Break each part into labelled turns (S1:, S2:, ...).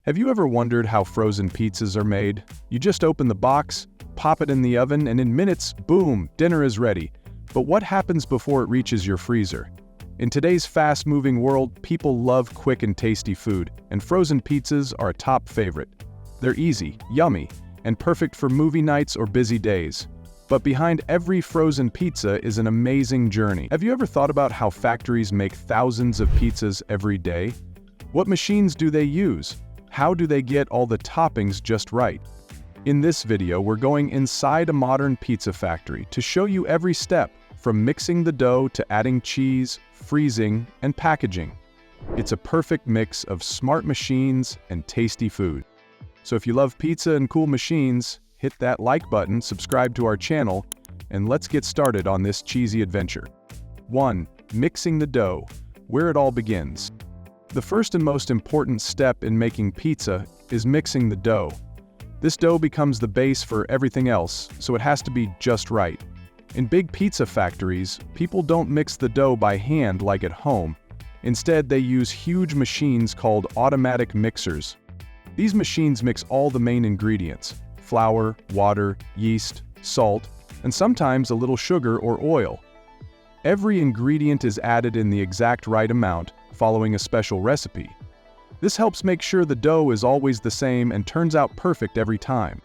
S1: Have you ever wondered how frozen pizzas are made? You just open the box, pop it in the oven, and in minutes, boom, dinner is ready. But what happens before it reaches your freezer? In today's fast-moving world, people love quick and tasty food, and frozen pizzas are a top favorite. They're easy, yummy, and perfect for movie nights or busy days. But behind every frozen pizza is an amazing journey. Have you ever thought about how factories make thousands of pizzas every day? What machines do they use? How do they get all the toppings just right? In this video, we're going inside a modern pizza factory to show you every step, from mixing the dough to adding cheese, freezing, and packaging. It's a perfect mix of smart machines and tasty food. So if you love pizza and cool machines, hit that like button, subscribe to our channel, and let's get started on this cheesy adventure. 1. Mixing the dough, where it all begins. The first and most important step in making pizza is mixing the dough. This dough becomes the base for everything else, so it has to be just right. In big pizza factories, people don't mix the dough by hand like at home. Instead, they use huge machines called automatic mixers. These machines mix all the main ingredients: flour, water, yeast, salt, and sometimes a little sugar or oil. Every ingredient is added in the exact right amount, following a special recipe. This helps make sure the dough is always the same and turns out perfect every time.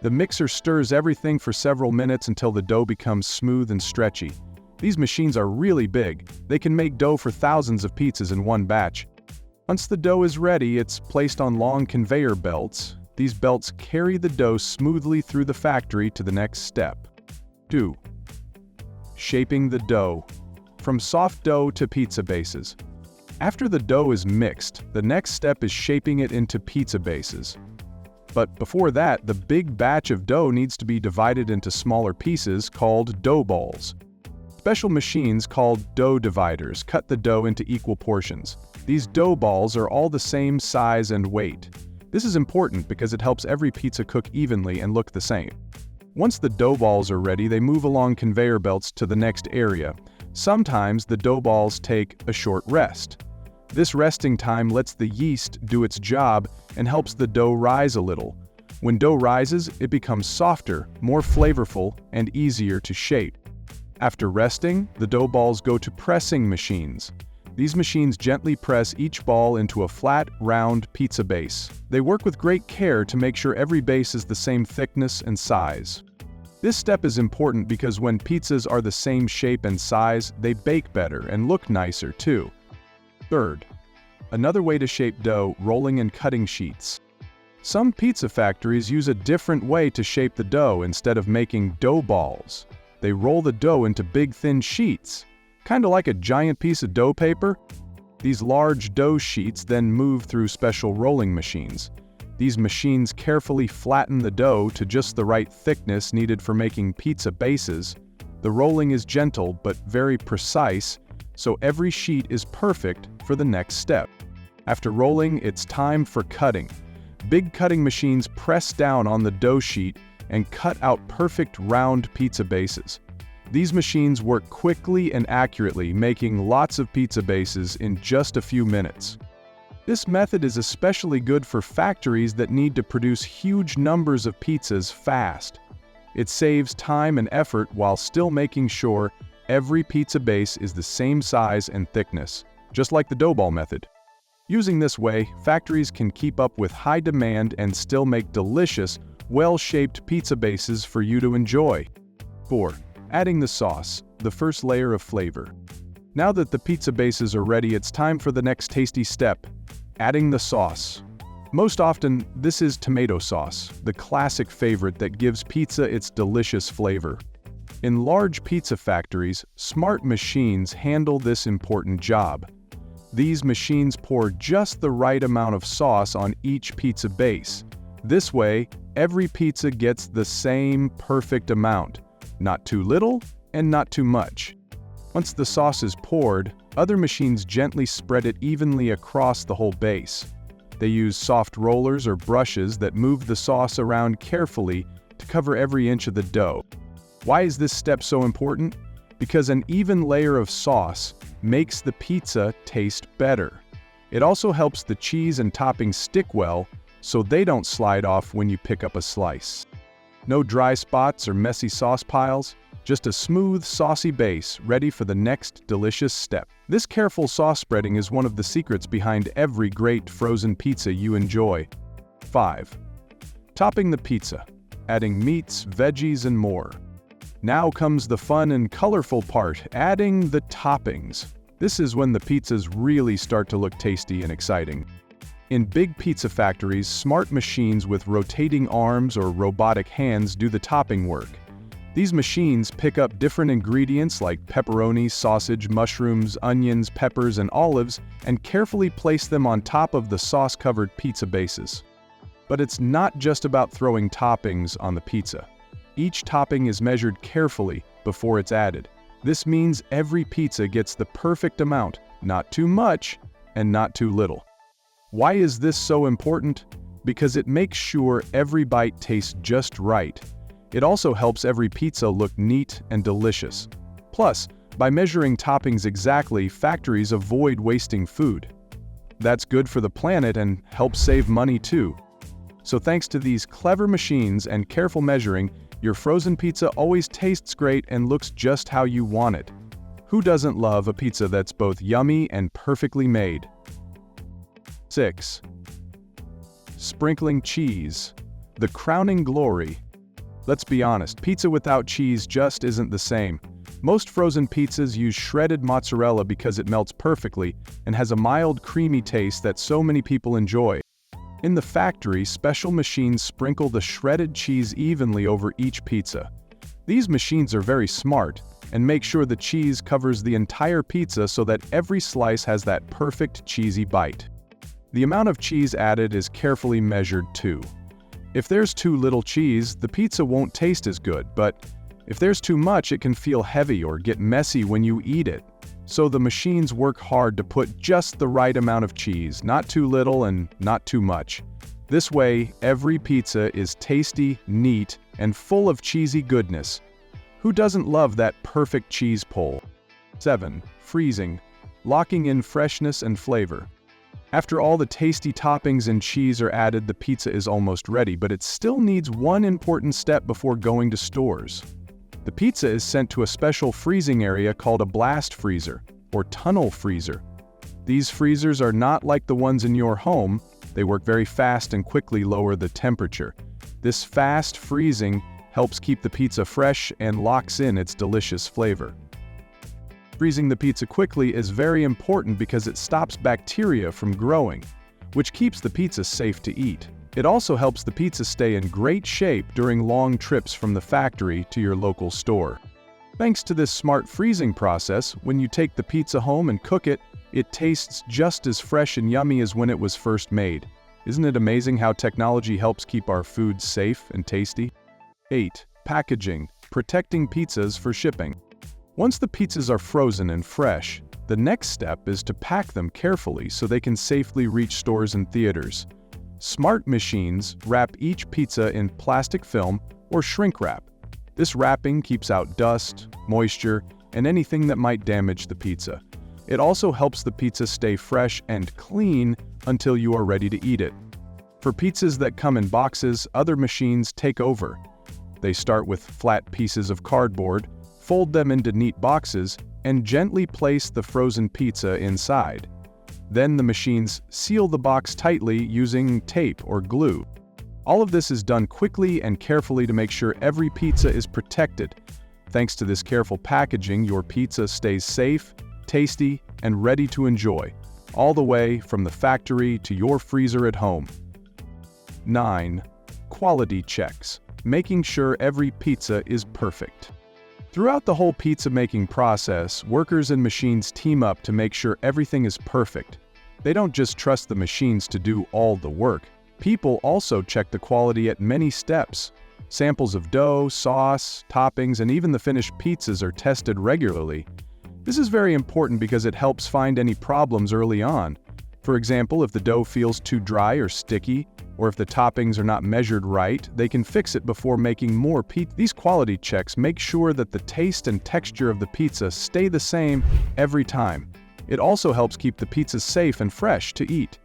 S1: The mixer stirs everything for several minutes until the dough becomes smooth and stretchy. These machines are really big. They can make dough for thousands of pizzas in one batch. Once the dough is ready, it's placed on long conveyor belts. These belts carry the dough smoothly through the factory to the next step. 2. Shaping the dough. From soft dough to pizza bases. After the dough is mixed, the next step is shaping it into pizza bases. But before that, the big batch of dough needs to be divided into smaller pieces called dough balls. Special machines called dough dividers cut the dough into equal portions. These dough balls are all the same size and weight. This is important because it helps every pizza cook evenly and look the same. Once the dough balls are ready, they move along conveyor belts to the next area. Sometimes the dough balls take a short rest. This resting time lets the yeast do its job and helps the dough rise a little. When dough rises, it becomes softer, more flavorful, and easier to shape. After resting, the dough balls go to pressing machines. These machines gently press each ball into a flat, round pizza base. They work with great care to make sure every base is the same thickness and size. This step is important because when pizzas are the same shape and size, they bake better and look nicer too. 3. Another way to shape dough: rolling and cutting sheets. Some pizza factories use a different way to shape the dough. Instead of making dough balls, they roll the dough into big thin sheets, kind of like a giant piece of dough paper. These large dough sheets then move through special rolling machines. These machines carefully flatten the dough to just the right thickness needed for making pizza bases. The rolling is gentle but very precise, so every sheet is perfect for the next step. After rolling, it's time for cutting. Big cutting machines press down on the dough sheet and cut out perfect round pizza bases. These machines work quickly and accurately, making lots of pizza bases in just a few minutes. This method is especially good for factories that need to produce huge numbers of pizzas fast. It saves time and effort while still making sure every pizza base is the same size and thickness, just like the dough ball method. Using this way, factories can keep up with high demand and still make delicious, well-shaped pizza bases for you to enjoy. 4. Adding the sauce, the first layer of flavor. Now that the pizza bases are ready, it's time for the next tasty step: adding the sauce. Most often, this is tomato sauce, the classic favorite that gives pizza its delicious flavor. In large pizza factories, smart machines handle this important job. These machines pour just the right amount of sauce on each pizza base. This way, every pizza gets the same perfect amount, not too little and not too much. Once the sauce is poured, other machines gently spread it evenly across the whole base. They use soft rollers or brushes that move the sauce around carefully to cover every inch of the dough. Why is this step so important? Because an even layer of sauce makes the pizza taste better. It also helps the cheese and toppings stick well, so they don't slide off when you pick up a slice. No dry spots or messy sauce piles, just a smooth, saucy base ready for the next delicious step. This careful sauce spreading is one of the secrets behind every great frozen pizza you enjoy. 5. Topping the pizza, adding meats, veggies, and more. Now comes the fun and colorful part, adding the toppings. This is when the pizzas really start to look tasty and exciting. In big pizza factories, smart machines with rotating arms or robotic hands do the topping work. These machines pick up different ingredients like pepperoni, sausage, mushrooms, onions, peppers, and olives and carefully place them on top of the sauce-covered pizza bases. But it's not just about throwing toppings on the pizza. Each topping is measured carefully before it's added. This means every pizza gets the perfect amount, not too much and not too little. Why is this so important? Because it makes sure every bite tastes just right. It also helps every pizza look neat and delicious. Plus, by measuring toppings exactly, factories avoid wasting food. That's good for the planet and helps save money too. So thanks to these clever machines and careful measuring, your frozen pizza always tastes great and looks just how you want it. Who doesn't love a pizza that's both yummy and perfectly made? 6. Sprinkling cheese, the crowning glory. Let's be honest, pizza without cheese just isn't the same. Most frozen pizzas use shredded mozzarella because it melts perfectly and has a mild, creamy taste that so many people enjoy. In the factory, special machines sprinkle the shredded cheese evenly over each pizza. These machines are very smart and make sure the cheese covers the entire pizza so that every slice has that perfect cheesy bite. The amount of cheese added is carefully measured too. If there's too little cheese, the pizza won't taste as good, but if there's too much, it can feel heavy or get messy when you eat it. So the machines work hard to put just the right amount of cheese, not too little and not too much. This way, every pizza is tasty, neat, and full of cheesy goodness. Who doesn't love that perfect cheese pull? 7. Freezing, locking in freshness and flavor. After all the tasty toppings and cheese are added, the pizza is almost ready, but it still needs one important step before going to stores. The pizza is sent to a special freezing area called a blast freezer, or tunnel freezer. These freezers are not like the ones in your home. They work very fast and quickly lower the temperature. This fast freezing helps keep the pizza fresh and locks in its delicious flavor. Freezing the pizza quickly is very important because it stops bacteria from growing, which keeps the pizza safe to eat. It also helps the pizza stay in great shape during long trips from the factory to your local store. Thanks to this smart freezing process, when you take the pizza home and cook it, it tastes just as fresh and yummy as when it was first made. Isn't it amazing how technology helps keep our food safe and tasty? 8. Packaging, protecting pizzas for shipping. Once the pizzas are frozen and fresh, the next step is to pack them carefully so they can safely reach stores and theaters. Smart machines wrap each pizza in plastic film or shrink wrap. This wrapping keeps out dust, moisture, and anything that might damage the pizza. It also helps the pizza stay fresh and clean until you are ready to eat it. For pizzas that come in boxes, other machines take over. They start with flat pieces of cardboard, fold them into neat boxes, and gently place the frozen pizza inside. Then the machines seal the box tightly using tape or glue. All of this is done quickly and carefully to make sure every pizza is protected. Thanks to this careful packaging, your pizza stays safe, tasty, and ready to enjoy, all the way from the factory to your freezer at home. 9. Quality checks, making sure every pizza is perfect. Throughout the whole pizza-making process, workers and machines team up to make sure everything is perfect. They don't just trust the machines to do all the work. People also check the quality at many steps. Samples of dough, sauce, toppings, and even the finished pizzas are tested regularly. This is very important because it helps find any problems early on. For example, if the dough feels too dry or sticky, or if the toppings are not measured right, they can fix it before making more pizza. These quality checks make sure that the taste and texture of the pizza stay the same every time. It also helps keep the pizza safe and fresh to eat.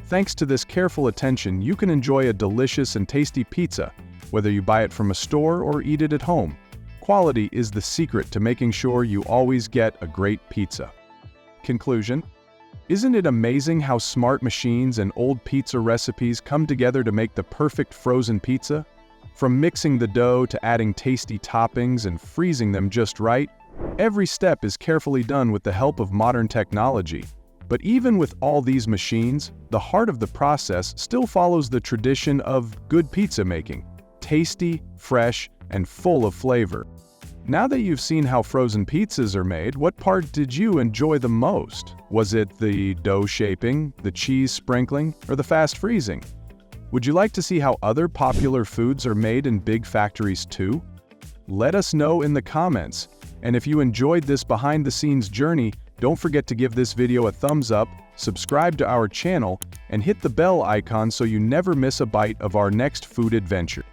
S1: Thanks to this careful attention, you can enjoy a delicious and tasty pizza, whether you buy it from a store or eat it at home. Quality is the secret to making sure you always get a great pizza. Conclusion: isn't it amazing how smart machines and old pizza recipes come together to make the perfect frozen pizza? From mixing the dough to adding tasty toppings and freezing them just right, every step is carefully done with the help of modern technology. But even with all these machines, the heart of the process still follows the tradition of good pizza making: tasty, fresh, and full of flavor. Now that you've seen how frozen pizzas are made, what part did you enjoy the most? Was it the dough shaping, the cheese sprinkling, or the fast freezing? Would you like to see how other popular foods are made in big factories too? Let us know in the comments. And if you enjoyed this behind-the-scenes journey, don't forget to give this video a thumbs up, subscribe to our channel, and hit the bell icon so you never miss a bite of our next food adventure.